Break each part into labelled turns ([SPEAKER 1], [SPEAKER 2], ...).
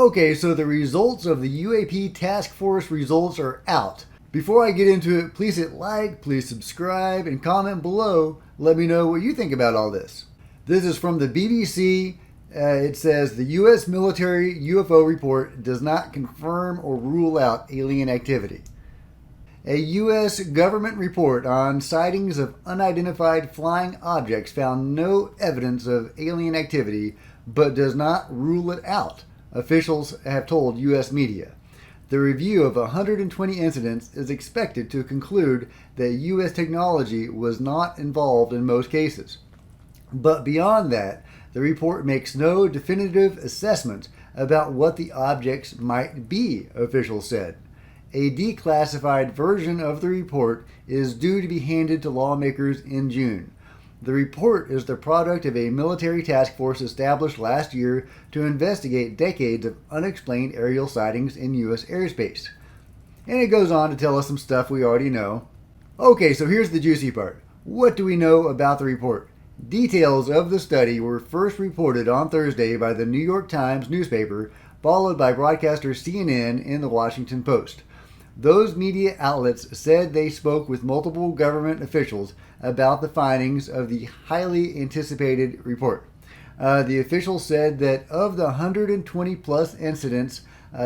[SPEAKER 1] Okay, so the results of the UAP task force results are out. Before I get into it, please hit like, please subscribe, and comment below. Let me know what you think about all this. This is from the BBC. It says the U.S. military UFO report does not confirm or rule out alien activity. A U.S. government report on sightings of unidentified flying objects found no evidence of alien activity, but does not rule it out, officials have told U.S. media. The review of 120 incidents is expected to conclude that U.S. technology was not involved in most cases. But beyond that, the report makes no definitive assessment about what the objects might be, officials said. A declassified version of the report is due to be handed to lawmakers in June. The report is the product of a military task force established last year to investigate decades of unexplained aerial sightings in U.S. airspace. And it goes on to tell us some stuff we already know. Okay, so here's the juicy part. What do we know about the report? Details of the study were first reported on Thursday by the New York Times newspaper, followed by broadcaster CNN and the Washington Post. Those media outlets said they spoke with multiple government officials about the findings of the highly anticipated report. The officials said that of the 120 plus incidents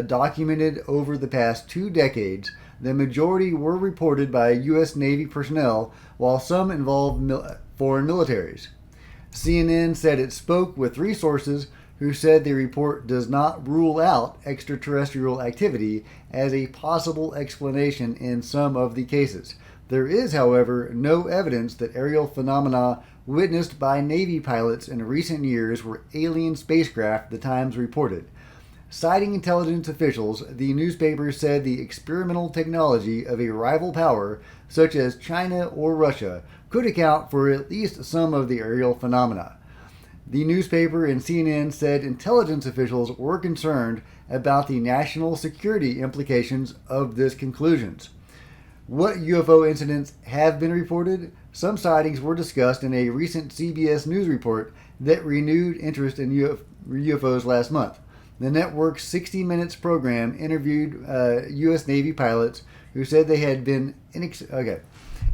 [SPEAKER 1] documented over the past 2 decades, the majority were reported by U.S. Navy personnel, while some involved foreign militaries. CNN said it spoke with 3 sources who said the report does not rule out extraterrestrial activity as a possible explanation in some of the cases. There is, however, no evidence that aerial phenomena witnessed by Navy pilots in recent years were alien spacecraft, the Times reported. Citing intelligence officials, the newspaper said the experimental technology of a rival power, such as China or Russia, could account for at least some of the aerial phenomena. The newspaper and CNN said intelligence officials were concerned about the national security implications of this conclusions. What UFO incidents have been reported? Some sightings were discussed in a recent CBS News report that renewed interest in UFOs last month. The network's 60 Minutes program interviewed U.S. Navy pilots who said they had been...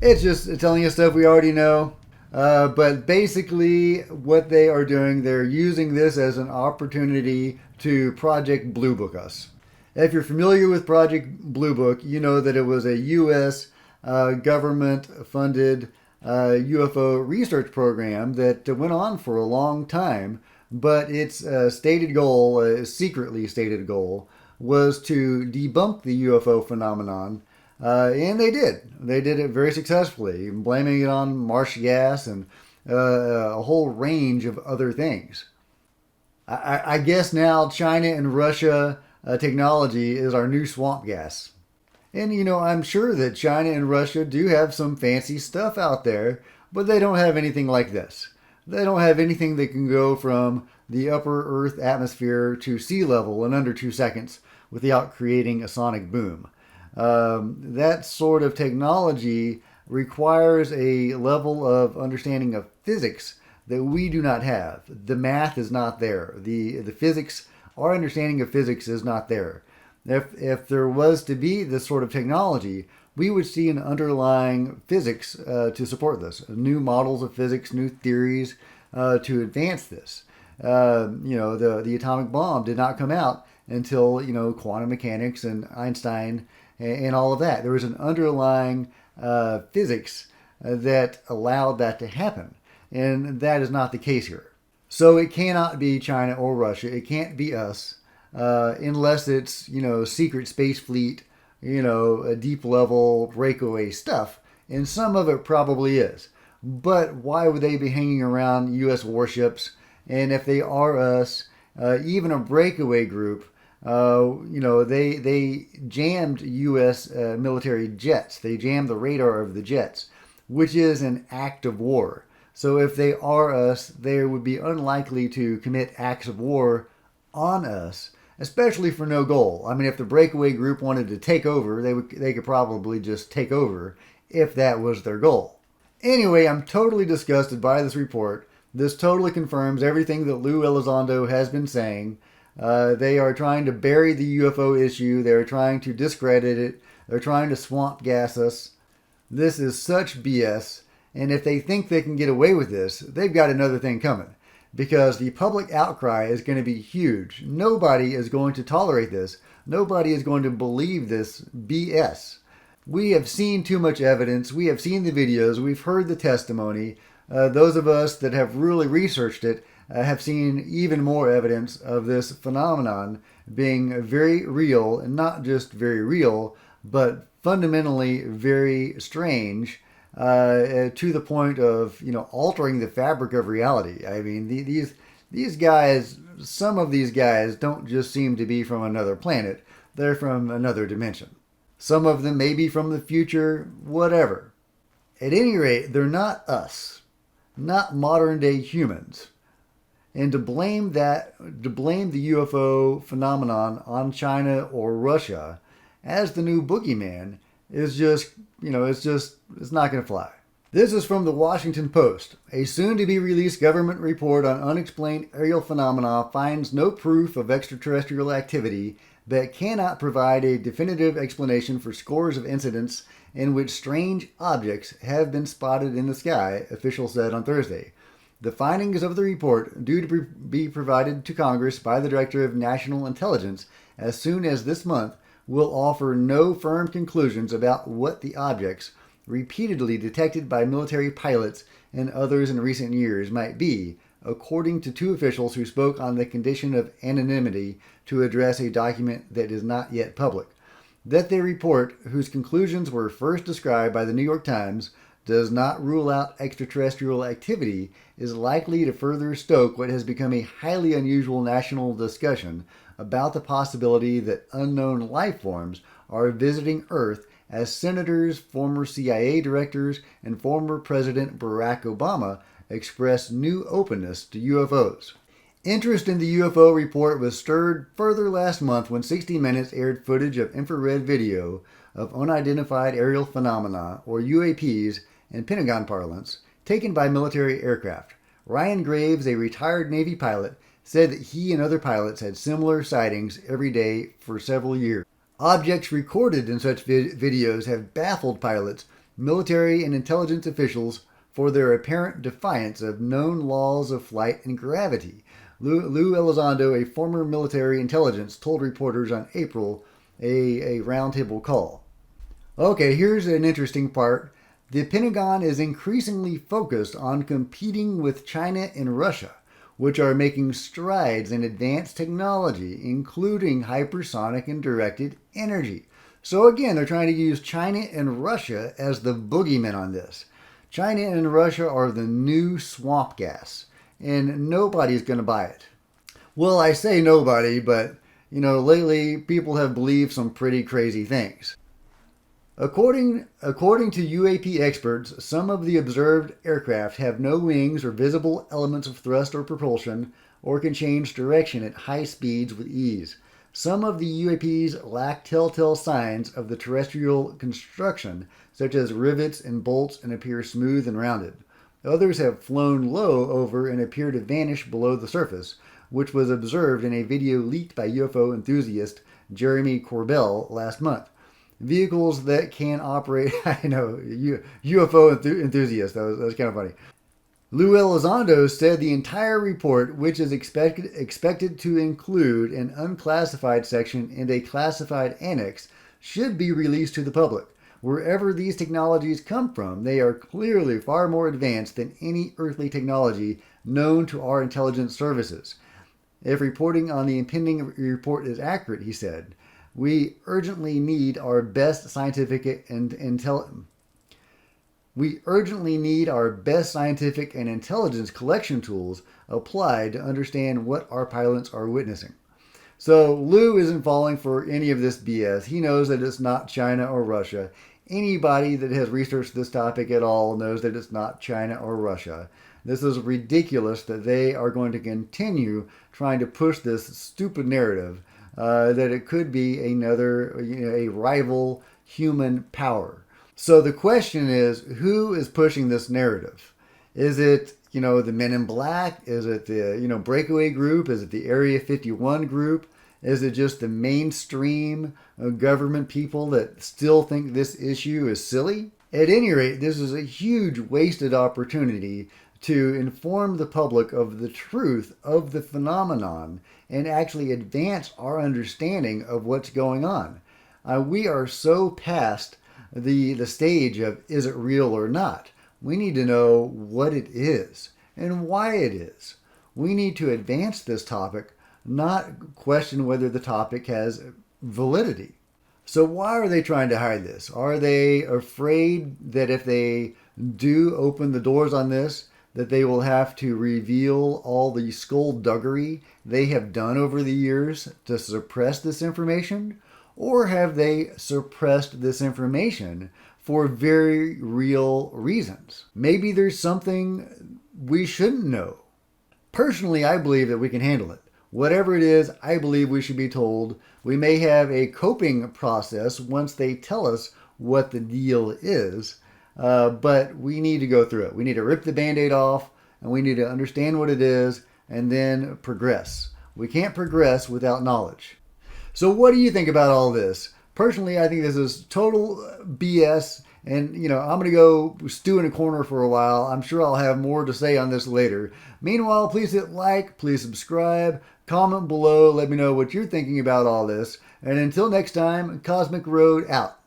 [SPEAKER 1] It's just telling us stuff we already know. But basically, what they are doing, they're using this as an opportunity to Project Blue Book us. If you're familiar with Project Blue Book, you know that it was a U.S. government-funded UFO research program that went on for a long time, but its stated goal, secretly stated goal, was to debunk the UFO phenomenon. And they did. They did it very successfully, blaming it on marsh gas and a whole range of other things. I guess now China and Russia technology is our new swamp gas. And, I'm sure that China and Russia do have some fancy stuff out there, but they don't have anything like this. They don't have anything that can go from the upper Earth atmosphere to sea level in under 2 seconds without creating a sonic boom. That sort of technology requires a level of understanding of physics that we do not have. The math is not there. The physics, our understanding of physics is not there. If there was to be this sort of technology, we would see an underlying physics to support this. New models of physics, new theories to advance this. The atomic bomb did not come out until, quantum mechanics and Einstein and all of that. There was an underlying physics that allowed that to happen. And that is not the case here. So it cannot be China or Russia. It can't be us unless it's, secret space fleet, a deep level breakaway stuff. And some of it probably is. But why would they be hanging around U.S. warships? And if they are us, even a breakaway group, they jammed U.S. Military jets. They jammed the radar of the jets, which is an act of war. So if they are us, they would be unlikely to commit acts of war on us, especially for no goal. I mean, if the breakaway group wanted to take over, they could probably just take over if that was their goal. Anyway, I'm totally disgusted by this report. This totally confirms everything that Lou Elizondo has been saying. They are trying to bury the UFO issue. They're trying to discredit it. They're trying to swamp gas us. This is such BS. And if they think they can get away with this, they've got another thing coming. Because the public outcry is going to be huge. Nobody is going to tolerate this. Nobody is going to believe this BS. We have seen too much evidence. We have seen the videos. We've heard the testimony. Those of us that have really researched it have seen even more evidence of this phenomenon being very real, and not just very real, but fundamentally very strange, to the point of, altering the fabric of reality. I mean, these guys, some of these guys don't just seem to be from another planet. They're from another dimension. Some of them may be from the future, whatever. At any rate, they're not us, not modern day humans. And to blame the UFO phenomenon on China or Russia as the new boogeyman is just, it's not going to fly. This is from the Washington Post. A soon-to-be-released government report on unexplained aerial phenomena finds no proof of extraterrestrial activity that cannot provide a definitive explanation for scores of incidents in which strange objects have been spotted in the sky, officials said on Thursday. The findings of the report, due to be provided to Congress by the Director of National Intelligence as soon as this month, will offer no firm conclusions about what the objects, repeatedly detected by military pilots and others in recent years, might be, according to two officials who spoke on the condition of anonymity to address a document that is not yet public. That the report, whose conclusions were first described by the New York Times, does not rule out extraterrestrial activity is likely to further stoke what has become a highly unusual national discussion about the possibility that unknown life forms are visiting Earth, as senators, former CIA directors, and former President Barack Obama expressed new openness to UFOs. Interest in the UFO report was stirred further last month when 60 Minutes aired footage of infrared video of unidentified aerial phenomena, or UAPs, in Pentagon parlance, taken by military aircraft. Ryan Graves, a retired Navy pilot, said that he and other pilots had similar sightings every day for several years. Objects recorded in such videos have baffled pilots, military, and intelligence officials for their apparent defiance of known laws of flight and gravity. Lou Elizondo, a former military intelligence, told reporters on April a roundtable call. Okay, here's an interesting part. The Pentagon is increasingly focused on competing with China and Russia, which are making strides in advanced technology, including hypersonic and directed energy. So again, they're trying to use China and Russia as the boogeymen on this. China and Russia are the new swamp gas, and nobody's going to buy it. Well, I say nobody, but, lately people have believed some pretty crazy things. According to UAP experts, some of the observed aircraft have no wings or visible elements of thrust or propulsion, or can change direction at high speeds with ease. Some of the UAPs lack telltale signs of the terrestrial construction, such as rivets and bolts, and appear smooth and rounded. Others have flown low over and appear to vanish below the surface, which was observed in a video leaked by UFO enthusiast Jeremy Corbell last month. Vehicles that can operate, UFO enthusiast, that was kind of funny. Lou Elizondo said the entire report, which is expected to include an unclassified section and a classified annex, should be released to the public. Wherever these technologies come from, they are clearly far more advanced than any earthly technology known to our intelligence services. If reporting on the impending report is accurate, he said, we urgently need our best scientific and intelligence collection tools applied to understand what our pilots are witnessing. So Lou isn't falling for any of this BS. He knows that it's not China or Russia. Anybody that has researched this topic at all knows that it's not China or Russia. This is ridiculous that they are going to continue trying to push this stupid narrative that it could be a rival human power. So the question is, who is pushing this narrative? Is it the Men in Black? Is it the, breakaway group? Is it the Area 51 group? Is it just the mainstream government people that still think this issue is silly? At any rate, this is a huge wasted opportunity to inform the public of the truth of the phenomenon and actually advance our understanding of what's going on. We are so past the stage of is it real or not. We need to know what it is and why it is. We need to advance this topic, not question whether the topic has validity. So why are they trying to hide this? Are they afraid that if they do open the doors on this, that they will have to reveal all the skullduggery they have done over the years to suppress this information? Or have they suppressed this information for very real reasons? Maybe there's something we shouldn't know. Personally, I believe that we can handle it. Whatever it is, I believe we should be told. We may have a coping process once they tell us what the deal is, but we need to go through it. We need to rip the Band-Aid off, and we need to understand what it is, and then progress. We can't progress without knowledge. So what do you think about all this? Personally, I think this is total BS. And, I'm going to go stew in a corner for a while. I'm sure I'll have more to say on this later. Meanwhile, please hit like, please subscribe, comment below, let me know what you're thinking about all this. And until next time, Cosmic Road out.